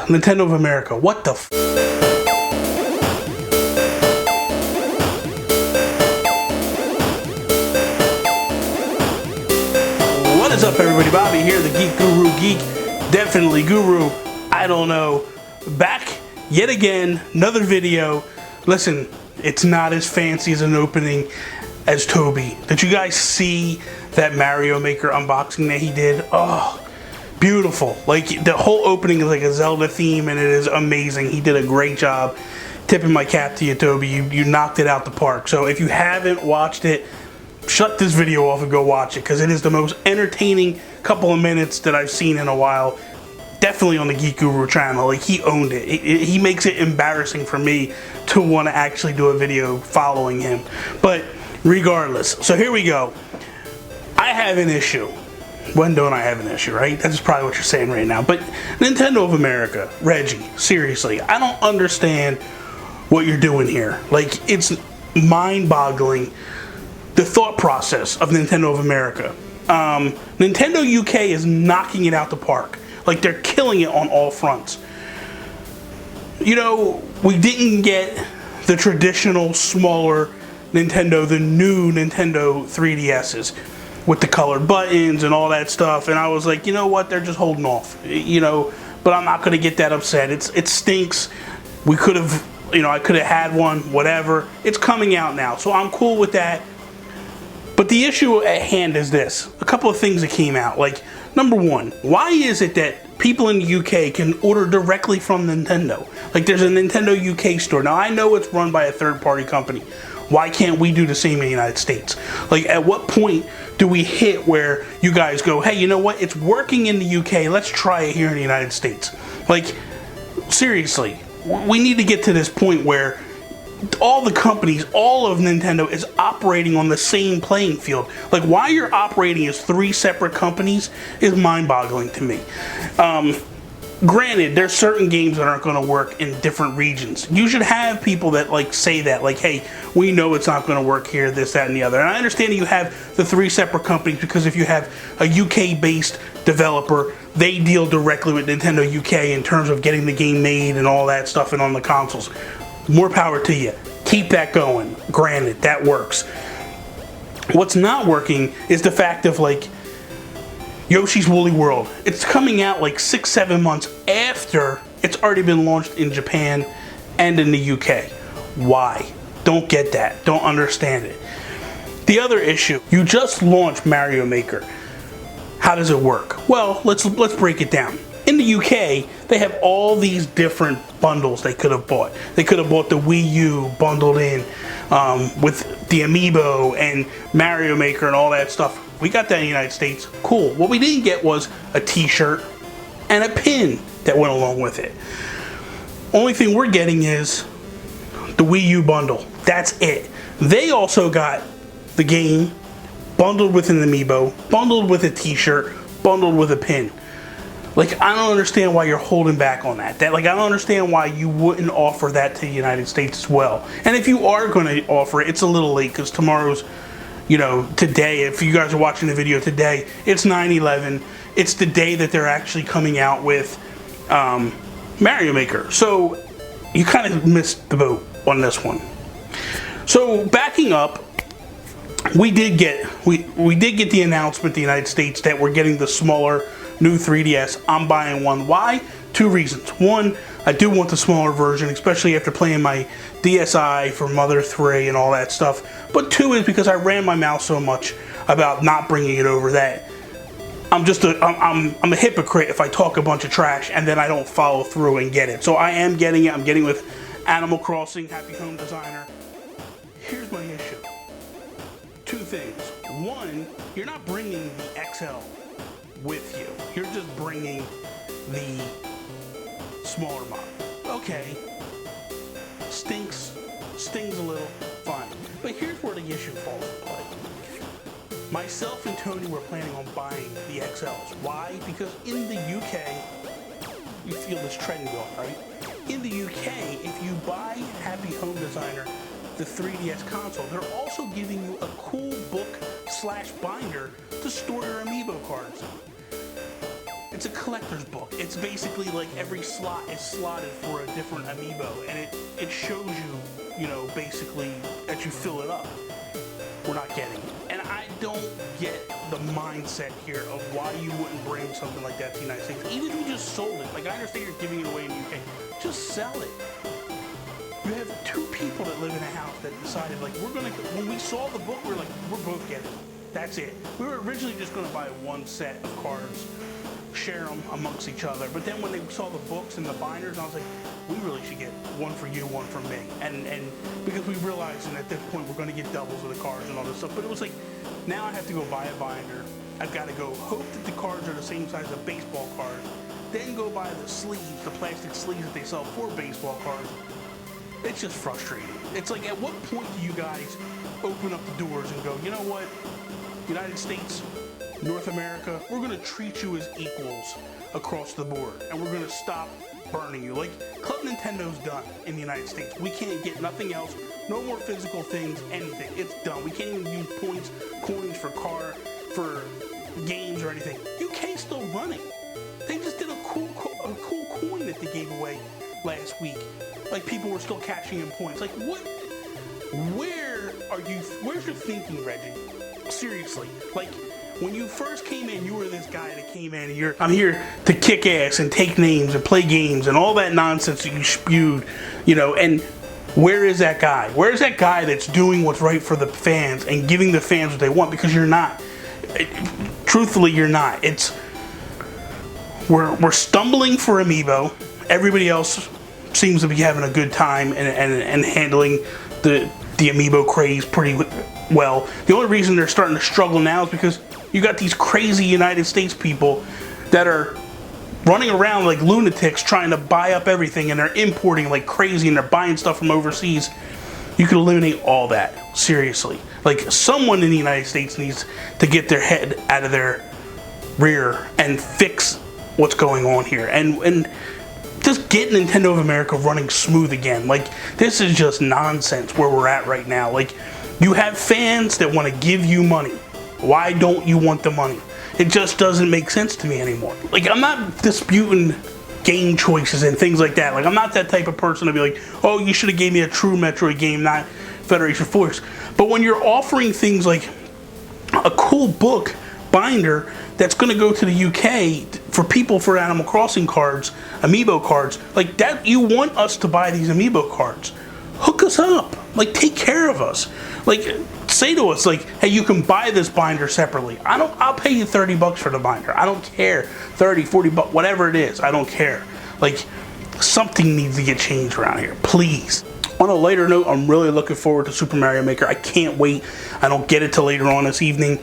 Nintendo of America. What the f? What is up, everybody? Bobby here, the Geek Guru. Geek, definitely Guru. I don't know. Back yet again, another video. Listen, it's not as fancy as an opening as Toby. Did you guys see that Mario Maker unboxing that he did? Oh, beautiful. Like, the whole opening is like a Zelda theme, and it is amazing. He did a great job. Tipping my cap to you, Toby. You knocked it out the park. So if you haven't watched it, shut this video off and go watch it, because it is the most entertaining couple of minutes that I've seen in a while. Definitely on the Geek Guru channel. Like, he owned it. He makes it embarrassing for me to want to actually do a video following him. But regardless, so here we go. I have an issue. When don't I have an issue, right? That's probably what you're saying right now. But Nintendo of America, Reggie, seriously, I don't understand what you're doing here. Like, it's mind-boggling, the thought process of Nintendo of America. Nintendo UK is knocking it out the park. Like, they're killing it on all fronts. You know, we didn't get the traditional, smaller Nintendo, the new Nintendo 3DSs with the colored buttons and all that stuff. And I was like, you know what? They're just holding off. You know, but I'm not going to get that upset. It stinks. We could have, you know, I could have had one, whatever. It's coming out now, so I'm cool with that. But the issue at hand is this. A couple of things that came out. Like, number one, why is it that people in the UK can order directly from Nintendo? Like, there's a Nintendo UK store. Now, I know it's run by a third-party company. Why can't we do the same in the United States? Like, at what point do we hit where you guys go, hey, you know what? It's working in the UK. Let's try it here in the United States. Like, seriously, we need to get to this point where all the companies, all of Nintendo is operating on the same playing field. Like, why you're operating as three separate companies is mind-boggling to me. Granted, there's certain games that aren't going to work in different regions. You should have people that like say that, like, hey, we know it's not going to work here, this, that, and the other. And I understand you have the three separate companies because if you have a UK-based developer, they deal directly with Nintendo UK in terms of getting the game made and all that stuff and on the consoles. More power to you. Keep that going. Granted, that works. What's not working is the fact of, like, Yoshi's Woolly World. It's coming out like 6-7 months after it's already been launched in Japan and in the UK. Why? Don't get that. Don't understand it. The other issue, you just launched Mario Maker. How does it work? Well, let's break it down. In the UK, they have all these different bundles they could have bought. They could have bought the Wii U bundled in with the Amiibo and Mario Maker and all that stuff. We got that in the United States. Cool. What we didn't get was a t-shirt and a pin that went along with it. Only thing we're getting is the Wii U bundle. That's it. They also got the game bundled with an Amiibo, bundled with a t-shirt, bundled with a pin. Like, I don't understand why you're holding back on that. Like, I don't understand why you wouldn't offer that to the United States as well. And if you are going to offer it, it's a little late because tomorrow's, you know, today, if you guys are watching the video today, it's 9/11. It's the day that they're actually coming out with Mario Maker. So you kind of missed the boat on this one. So backing up, we did get the announcement in the United States that we're getting the smaller new 3DS. I'm buying one. Why? Two reasons. One, I do want the smaller version, especially after playing my DSi for Mother 3 and all that stuff. But two is because I ran my mouth so much about not bringing it over that I'm a hypocrite if I talk a bunch of trash and then I don't follow through and get it. So I am getting it. I'm getting with Animal Crossing, Happy Home Designer. Here's my issue. Two things. One, you're not bringing the XL with you. You're just bringing the smaller model. Okay. Stings a little, fine. But here's where the issue falls in play. Myself and Tony were planning on buying the XLs. Why? Because in the UK, you feel this trend going, right? In the UK, if you buy Happy Home Designer, the 3DS console, they're also giving you a cool book/binder to store your Amiibo cards in. it's a collector's book. It's basically like every slot is slotted for a different amiibo, and it shows you, you know, basically as you fill it up. We're not getting it. And I don't get the mindset here of why you wouldn't bring something like that to the United States. Even if you just sold it. Like, I understand you're giving it away in the UK. Just sell it. You have two people that live in a house that decided, like, we're gonna, when we saw the book, we're like, we're both getting it. That's it. We were originally just gonna buy one set of cards, share them amongst each other. But then when they saw the books and the binders, I was like, we really should get one for you, one for me. And because we realized, and at this point, we're gonna get doubles of the cards and all this stuff. But it was like, now I have to go buy a binder. I've got to go hope that the cards are the same size as a baseball card. Then go buy the sleeves, the plastic sleeves that they sell for baseball cards. It's just frustrating. It's like, at what point do you guys open up the doors and go, you know what, United States, North America, we're gonna treat you as equals across the board, and we're gonna stop burning you. Like, Club Nintendo's done in the United States. We can't get nothing else, no more physical things, anything. It's done. We can't even use points, coins for games or anything. UK's still running. They just did a cool coin that they gave away last week. Like, people were still cashing in points. Like, what? Where's your thinking, Reggie? Seriously. Like, when you first came in, you were this guy that came in and I'm here to kick ass and take names and play games and all that nonsense that you spewed, you know, and where is that guy? Where is that guy that's doing what's right for the fans and giving the fans what they want? Because you're not. Truthfully, you're not. We're stumbling for Amiibo. Everybody else seems to be having a good time and handling the Amiibo craze pretty well. The only reason they're starting to struggle now is because you got these crazy United States people that are running around like lunatics trying to buy up everything, and they're importing like crazy and they're buying stuff from overseas. You could eliminate all that, seriously. Like, someone in the United States needs to get their head out of their rear and fix what's going on here, and just get Nintendo of America running smooth again. Like, this is just nonsense where we're at right now. Like, you have fans that want to give you money. Why don't you want the money? It just doesn't make sense to me anymore. Like, I'm not disputing game choices and things like that. Like, I'm not that type of person to be like, oh, you should have gave me a true Metroid game, not Federation Force. But when you're offering things like a cool book binder that's going to go to the UK for people for Animal Crossing cards, Amiibo cards, like that, you want us to buy these Amiibo cards. Hook us up. Like, take care of us. Like, say to us, like, hey, you can buy this binder separately. I'll pay you $30 for the binder. I don't care. 30, 40 bucks, whatever it is. I don't care. Like, something needs to get changed around here, please. On a lighter note, I'm really looking forward to Super Mario Maker. I can't wait. I don't get it till later on this evening,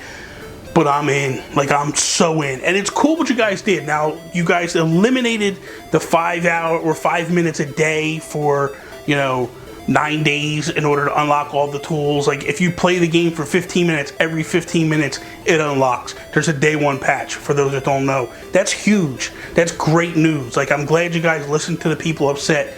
but I'm in. Like, I'm so in. And it's cool what you guys did. Now, you guys eliminated the 5 hour or 5 minutes a day for, you know, 9 days in order to unlock all the tools. Like, if you play the game for 15 minutes, every 15 minutes it unlocks. There's a day one patch, for those that don't know. That's huge. That's great news. Like, I'm glad you guys listened to the people upset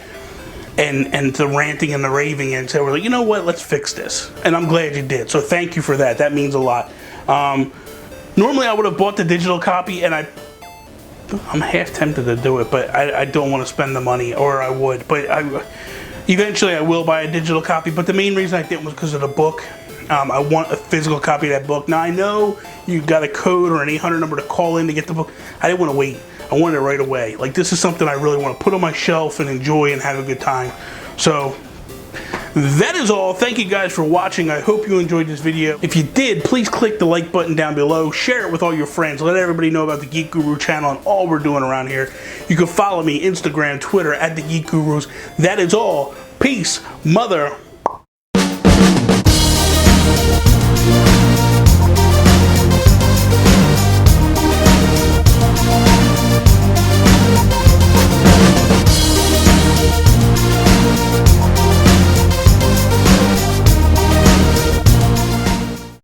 and the ranting and the raving and said, we're like, you know what, let's fix this. And I'm glad you did. So thank you for that. That means a lot. Normally I would have bought the digital copy, and I'm half tempted to do it, but I don't want to spend the money, or I would. But eventually I will buy a digital copy, but the main reason I didn't was because of the book. I want a physical copy of that book. Now, I know you got a code or an 800 number to call in to get the book. I didn't want to wait. I wanted it right away. Like, this is something I really want to put on my shelf and enjoy and have a good time. So, that is all. Thank you guys for watching. I hope you enjoyed this video. If you did, please click the like button down below. Share it with all your friends. Let everybody know about the Geek Guru channel and all we're doing around here. You can follow me Instagram, Twitter, at the Geek Gurus. That is all. Peace, mother.